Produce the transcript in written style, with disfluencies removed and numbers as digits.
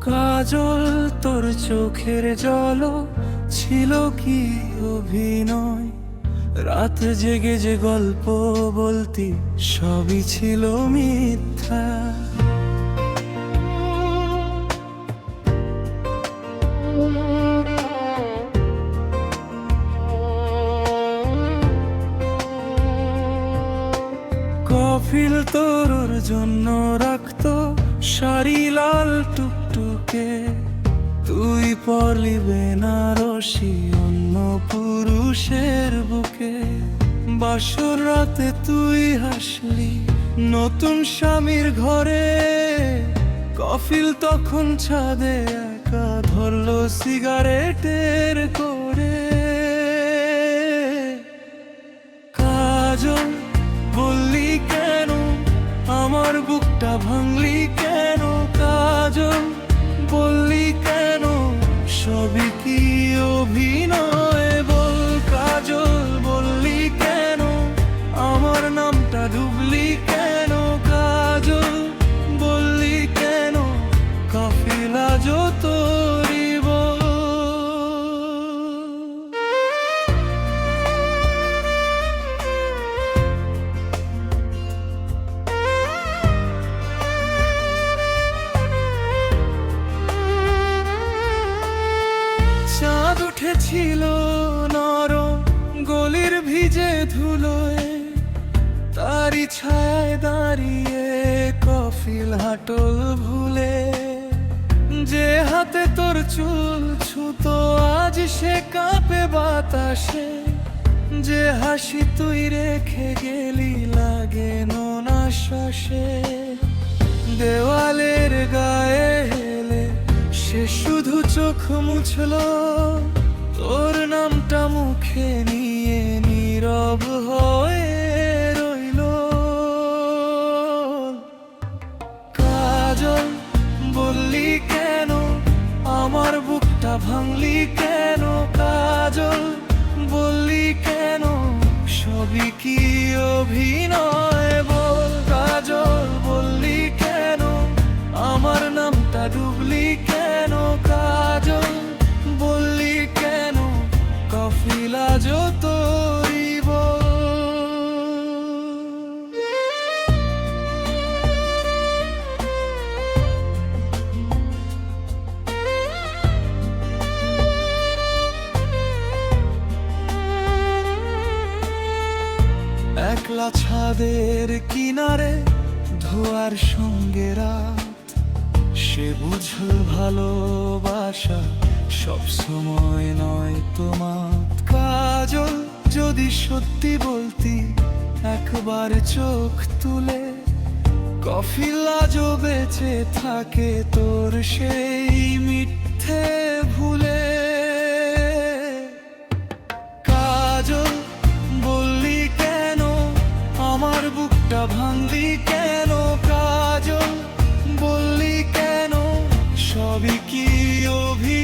কাজল তোর চোখের জল ছিল কি অভিনয়, রাত জেগে যে গল্প বলতি সবই ছিল মিথ্যা। কফিল তোর জন্য রাখতো শাড়ি লাল টুকটুকে, তুই পরলি বেনারসি অন্য পুরুষের বুকে। বাসর রাতে তুই হাসলি নতুন স্বামীর ঘরে, কফিল তখন ছাদে একা ধরলো সিগারেটের করে। কাজল বললি কেন, আমার বুকটা ভাঙলি কেন? কাজল বললি কেন, সবই কি অভিনয়? বল কাজল বললি কেন, আমার নামটা ডুবলি কেন? কাজল বললি কেন, কাফিলা তোরই বল। চাঁদ উঠেছিল নরম গলির ভিজে ধুলোয়, তারি ছায়ায় দাঁড়িয়ে কফিল হাঁটল ভুলে। যে হাতে তোর চুল ছুতো আজ সে কাঁপে বাতাসে, যে হাসি তুই রেখে গেলি লাগে নোনা শ্বাসে। দেওয়ালের গায়ে হেলে সে শুধু চোখ মুছলো, তোর নামটা মুখে নিয়ে নীরব হয়ে রইল। কাজল বললি কেন, আমার বুকটা ভাঙলি কেন? কাজল বললি কেন, সবই কি অভিনয়? বল কাজল বললি কেন, আমার নামটা ডুবলি কেন? কাজল বললি কেন, কাফিলা তোরই বল। একলা ছাদের কিনারে ধোয়ার সঙ্গে রাত, সে বুঝল ভালোবাসা সব সময় নয় তোমার। কাজল যদি সত্যি বলতি একবার চোখ তুলে, কফিলা আজও বেঁচে থাকে তোর সেই মিথ্যে ভুলে। কাজল বললি কেন, আমার বুকটা ভাঙলি কেন? কাজল বললি কেন, সবই কি অভিনয়?